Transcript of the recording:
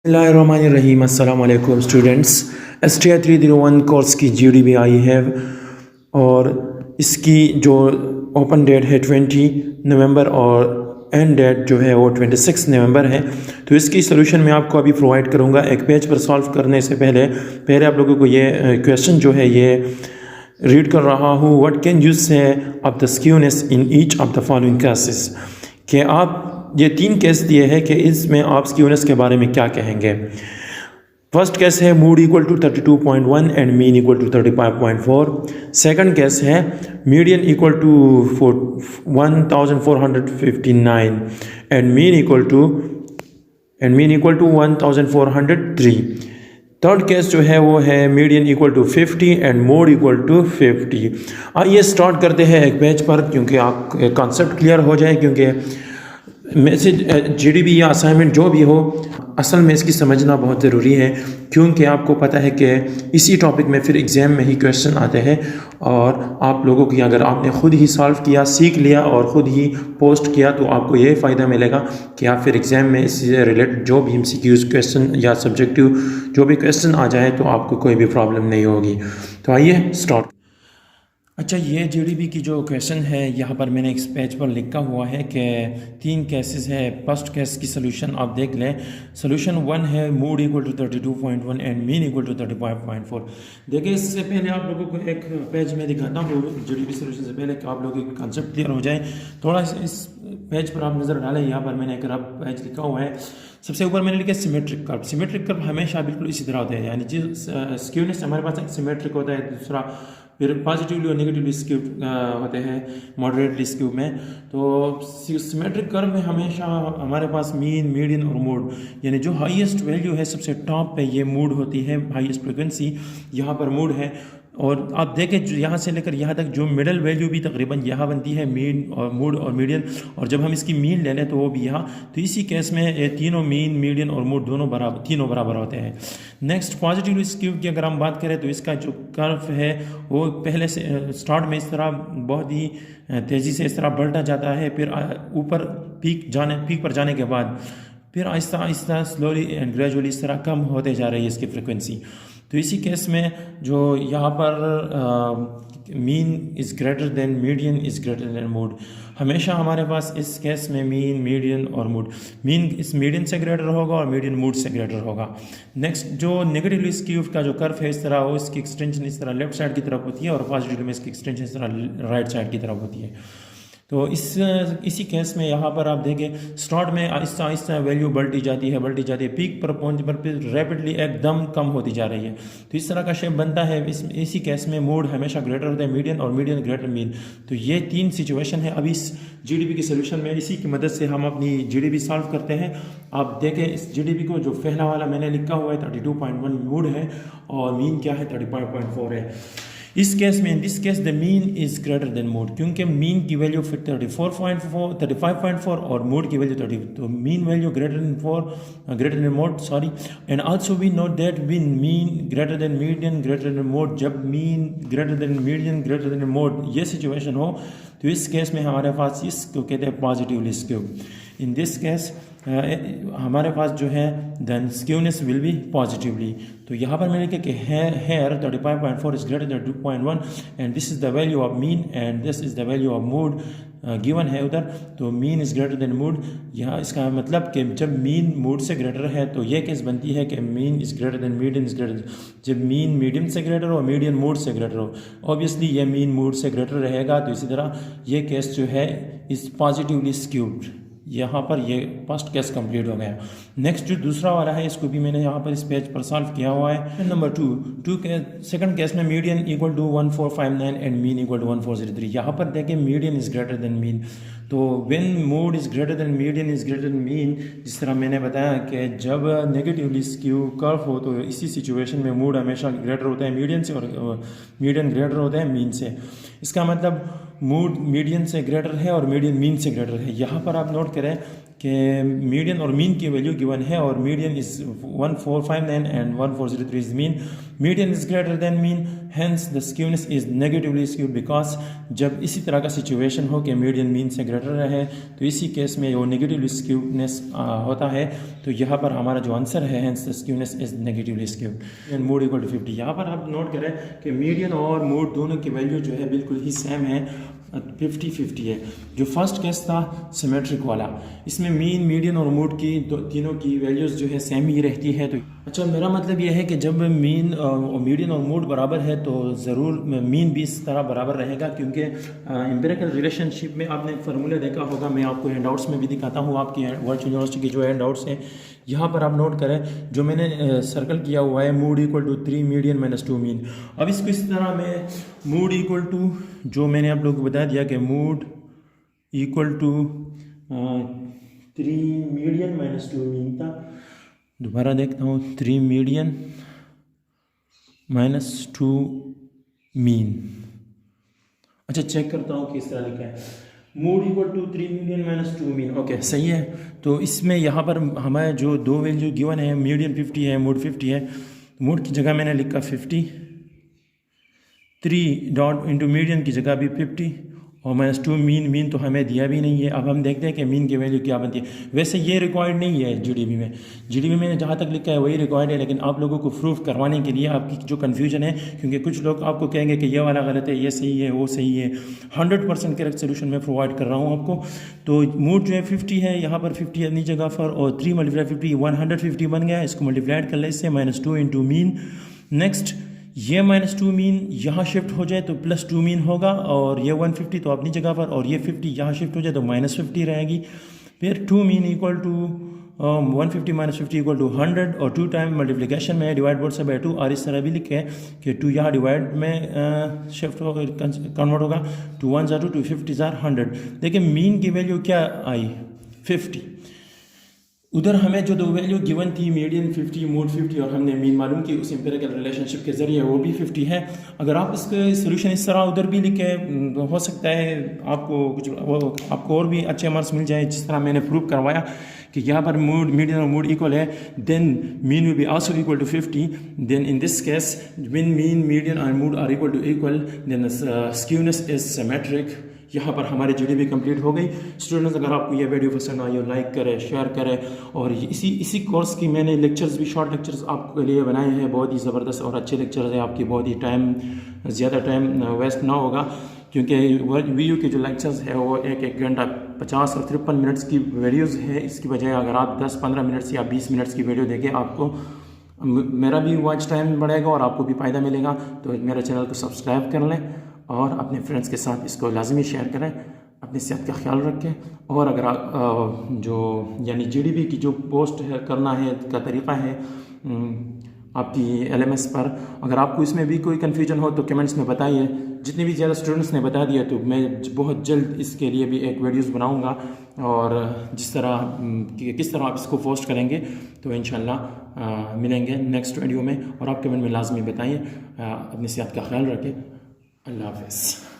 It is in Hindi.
Bismillahirrahmanirrahim. Assalamu alaikum students. STI 301 course की GDB आई है और इसकी जो ओपन डेट है 20 नवंबर और एंड डेट जो है वो 26 नवंबर है। तो इसकी सोल्यूशन मैं आपको अभी प्रोवाइड करूँगा। एक पेज पर सॉल्व करने से पहले आप लोगों को ये क्वेश्चन जो है ये रीड कर रहा हूँ। व्हाट कैन यू से of the skewness in each of the following cases, कि आप ये 3 केस दिए हैं कि इसमें आप स्क्यूनेस के बारे में क्या कहेंगे। फर्स्ट केस है mood equal to 32.1 and mean equal to 35.4। Second case है median equal to 1459 and mean equal to 1403। Third case जो है वो है median equal to 50 and mode equal to 50। आइए स्टार्ट करते हैं एक पेज पर, क्योंकि आप कॉन्सेप्ट क्लियर हो जाए, क्योंकि मैसेज GDB या असाइनमेंट जो भी हो असल में इसकी समझना बहुत ज़रूरी है, क्योंकि आपको पता है कि इसी टॉपिक में फिर एग्ज़ाम में ही क्वेश्चन आते हैं। और आप लोगों की अगर आपने ख़ुद ही सॉल्व किया, सीख लिया और ख़ुद ही पोस्ट किया तो आपको ये फ़ायदा मिलेगा कि आप फिर एग्ज़ाम में इससे रिलेटेड जो भी MCQs क्वेश्चन या सब्जेक्टिव जो भी क्वेश्चन आ जाए तो आपको कोई भी प्रॉब्लम नहीं होगी। तो आइए स्टार्ट। अच्छा, ये GDB की जो क्वेश्चन है यहाँ पर मैंने इस पेज पर लिखा हुआ है कि 3 केसेस है। फर्स्ट केस की सोल्यूशन आप देख लें। सोल्यूशन 1 है mood equal to 32.1 and mean equal to 35.4। देखिए, इससे पहले आप लोगों को एक पेज में दिखाता हूँ GDB सोल्यूशन से पहले कि आप लोगों के कॉन्सेप्ट क्लियर हो जाए। थोड़ा इस पेज पर आप नज़र डालें। यहाँ पर मैंने एक रफ पेज लिखा हुआ है। सबसे ऊपर मैंने लिखा सिमेट्रिक कर्व। सिमेट्रिक कर्व हमेशा बिल्कुल इसी तरह होते हैं, यानी जिस स्क्यूनेस हमारे पास एक सिमेट्रिक होता है, दूसरा फिर पॉजिटिवली और नेगेटिवली स्क्यू होते हैं मॉडरेटली स्क्यू में। तो सिमेट्रिक कर्व में हमेशा हमारे पास मीन, मीडियन और मोड, यानी जो हाईएस्ट वैल्यू है सबसे टॉप पे ये मोड होती है, हाईएस्ट फ्रिक्वेंसी यहाँ पर मोड है। और आप देखें जो यहाँ से लेकर यहाँ तक जो मिडल वैल्यू भी तकरीबन यहाँ बनती है, मीन और मोड और मीडियन। और जब हम इसकी मीन ले लें तो वो भी यहाँ। तो इसी केस में ये तीनों मीन, मीडियन और मोड तीनों बराबर होते हैं। नेक्स्ट पॉजिटिव स्क्यू की अगर हम बात करें तो इसका जो कर्व है वो पहले से स्टार्ट में इस तरह बहुत ही तेज़ी से इस तरह बढ़ता जाता है, फिर ऊपर पीक पर जाने के बाद फिर Aahista Aahista slowly and gradually इस तरह कम होते जा रही है इसकी फ्रिक्वेंसी। तो इसी केस में जो यहाँ पर mean is greater than median is greater than mode, हमेशा हमारे पास इस केस में मीन, मीडियन और मोड, मीन इस मीडियन से ग्रेटर होगा और मीडियन मोड से ग्रेटर होगा। नेक्स्ट जो नेगेटिवली स्क्यूड का जो कर्व है इस तरह, वो इसकी एक्सटेंशन इस तरह लेफ्ट साइड की तरफ होती है और पॉजिटिव में इसकी एक्सटेंशन इस तरह राइट साइड की तरफ होती है। तो इसी केस में यहाँ पर आप देखें स्टार्ट में आहिस्ता आहिस्ता वैल्यू बढ़ती जाती है, पीक पर पहुँच पर फिर रैपिडली एकदम कम होती जा रही है। तो इस तरह का शेप बनता है। इसी केस में मोड हमेशा ग्रेटर होता है मीडियन और मीडियन ग्रेटर मीन। तो ये 3 सिचुएशन है। अभी इस GDB की सोल्यूशन में इसी की मदद से हम अपनी GDB सॉल्व करते हैं। आप देखें इस GDB को, जो पहला वाला मैंने लिखा हुआ है 32.1 मोड है और मीन क्या है 35.4 है। इस केस में, in this case the mean is greater than mode, क्योंकि मीन की वैल्यू फिर 35.4 और मोड की वैल्यू 30। तो mean value greater than mode sorry. And also we know that mean greater than median greater than mode. जब mean greater than median greater than mode ये सिचुएशन हो तो इस केस में हमारे पास इसको कहते हैं positively skew. In this case हमारे पास जो है then skewness will be positively. तो यहाँ पर मैंने कहा कि here 35.4 is greater than 2.1 and this is the value of mean and this is the value of mode given है उधर। तो mean is greater than mode, यहाँ इसका मतलब कि जब मीन मोड से ग्रेटर है तो ये केस बनती है कि mean is greater than median is greater. जब मीन मीडियम से ग्रेटर हो, मीडियन मोड से ग्रेटर हो, ऑब्वियसली ये मीन मोड से ग्रेटर रहेगा। तो इसी तरह ये केस जो है इज पॉजिटिवली स्क्यूड। यहाँ पर ये फर्स्ट केस कंप्लीट हो गया। नेक्स्ट जो दूसरा वाला है इसको भी मैंने यहाँ पर इस पेज पर सॉल्व किया हुआ है। नंबर 2 सेकंड केस में median equal to 1459 and mean equal to 1403। यहाँ पर देखें median is greater than mean. तो when mode is greater than median is greater than mean, जिस तरह मैंने बताया कि जब नेगेटिवली स्क्यू कर्व हो तो इसी सिचुएशन में मोड हमेशा ग्रेटर होता है मीडियन से और मीडियन ग्रेटर होता है मीन से। इसका मतलब मूड मीडियन से ग्रेटर है और मीडियन मीन से ग्रेटर है। यहाँ पर आप नोट करें कि मीडियन और मीन की वैल्यू गिवन है और median is 1459 and 1403 is mean. Median is greater than mean, hence the skewness is negatively skewed. Because जब इसी तरह का सिचुएशन हो कि मीडियन मीन से ग्रेटर रहे तो इसी केस में वो नेगेटिवली स्क्यूडनेस होता है। तो यहाँ पर हमारा जो आंसर है hence the skewness is negatively skewed and mode equal to 50। यहाँ पर आप नोट करें कि मीडियन और मूड दोनों की वैल्यू जो है बिल्कुल ही सेम है, 50-50 है। जो फर्स्ट केस था सिमेट्रिक वाला, इसमें मीन मीडियन और मूड की तीनों की वैल्यूज़ जो है सेम ही रहती है। तो अच्छा, मेरा मतलब यह है कि जब मीन और मीडियन और मूड बराबर है तो ज़रूर मीन भी इस तरह बराबर रहेगा, क्योंकि एम्पिरिकल रिलेशनशिप में आपने एक फार्मूला देखा होगा, मैं आपको हैंडआउट्स में भी दिखाता हूँ, आपकी वर्चुअल यूनिवर्सिटी की जो हैंडआउट्स हैं। यहाँ पर आप नोट करें जो मैंने सर्कल किया हुआ है, mood equal to 3 median minus 2 mean. अब इसको इस तरह में मूड इक्वल टू, जो मैंने आप लोगों को बता दिया कि mode equal to 3 median minus 2 mean था। दोबारा देखता हूँ, 3 मीडियन माइनस 2 मीन। अच्छा, चेक करता हूँ किस तरह लिखा है। Mood equal to 3 median minus 2 mean. Okay, सही है। तो इसमें यहाँ पर हमें जो दो वैल्यू गिवन है, मीडियन 50 है, मूड 50 है। मूड की जगह मैंने लिखा 50, 3 डॉट इंटू मीडियन की जगह भी 50 और माइनस 2 मीन। मीन तो हमें दिया भी नहीं है। अब हम देखते हैं कि मीन की वैल्यू क्या बनती है। वैसे ये रिक्वायर्ड नहीं है जीडीबी में, जीडीबी में जहाँ तक लिखा है वही रिक्वायर्ड है, लेकिन आप लोगों को प्रूफ करवाने के लिए आपकी जो कन्फ्यूजन है, क्योंकि कुछ लोग आपको कहेंगे कि ये वाला गलत है, ये सही है, वो सही है। 100% करेक्ट सोल्यूशन मैं प्रोवाइड कर रहा हूँ आपको। तो मूड जो है 50 है, यहाँ पर 50 अपनी जगह पर, और 3 × 50 150 बन गया। इसको मल्टीप्लाइड कर ले इससे, माइनस 2 इंटू मीन। नेक्स्ट ये माइनस 2 मीन यहाँ शिफ्ट हो जाए तो प्लस 2 मीन होगा, और ये 150 तो अपनी जगह पर, और ये 50 यहाँ शिफ्ट हो जाए तो माइनस 50 रहेगी। फिर 2 mean equal to 150 minus 50 equal to 100, और 2 टाइम मल्टीप्लिकेशन में डिवाइड बोर्ड से बाई 2, और इस तरह भी लिखे कि 2 यहाँ डिवाइड में शिफ्ट हो कन्वर्ट होगा, 2 1 ज़ा 2, 2 50 ज़ा 100। देखिए मीन की वैल्यू क्या आई, 50। उधर हमें जो दो वैल्यू गिवन थी, मीडियन 50, मूड 50, और हमने मीन मालूम की उस एम्पिरिकल रिलेशनशिप के ज़रिए, वो भी 50 है। अगर आप इसका सोल्यूशन इस तरह उधर भी लिखे, हो सकता है आपको कुछ आपको और भी अच्छे मार्क्स मिल जाए, जिस तरह मैंने प्रूव करवाया कि यहाँ पर मूड मीडियन और मूड इक्वल है, then mean will be also equal to 50। Then in this case when mean median और mood are equal to equal, then skewness is symmetric. यहाँ पर हमारी जीडीबी कंप्लीट हो गई। स्टूडेंट्स, अगर आपको ये वीडियो पसंद आई हो, लाइक करें, शेयर करें, और इसी कोर्स की मैंने लेक्चर्स भी, शॉर्ट लेक्चर्स आपके लिए बनाए हैं, बहुत ही ज़बरदस्त और अच्छे लेक्चर्स हैं। आपकी बहुत ही ज़्यादा टाइम वेस्ट ना होगा, क्योंकि वीडियो के जो लेक्चर्स है वो 1 घंटा 50 और 53 मिनट्स की वीडियोज़ है। इसकी बजाय अगर आप 10-15 मिनट्स या 20 मिनट्स की वीडियो देखें, आपको मेरा भी वॉच टाइम बढ़ेगा और आपको भी फ़ायदा मिलेगा। तो मेरे चैनल को सब्सक्राइब कर लें और अपने फ्रेंड्स के साथ इसको लाजमी शेयर करें। अपनी सेहत का ख्याल रखें। और अगर जो यानी जीडीबी की जो पोस्ट है करना है का तरीक़ा है आपकी LMS पर, अगर आपको इसमें भी कोई कन्फ्यूजन हो तो कमेंट्स में बताइए। जितने भी ज़्यादा स्टूडेंट्स ने बता दिया तो मैं बहुत जल्द इसके लिए भी एक वीडियोस बनाऊंगा, और जिस तरह किस तरह आप इसको पोस्ट करेंगे तो इंशाल्लाह मिलेंगे नेक्स्ट वीडियो में। और आप कमेंट में लाजमी बताइए। अपनी सेहत का ख्याल रखें। अल्लाह हाफ़िज़।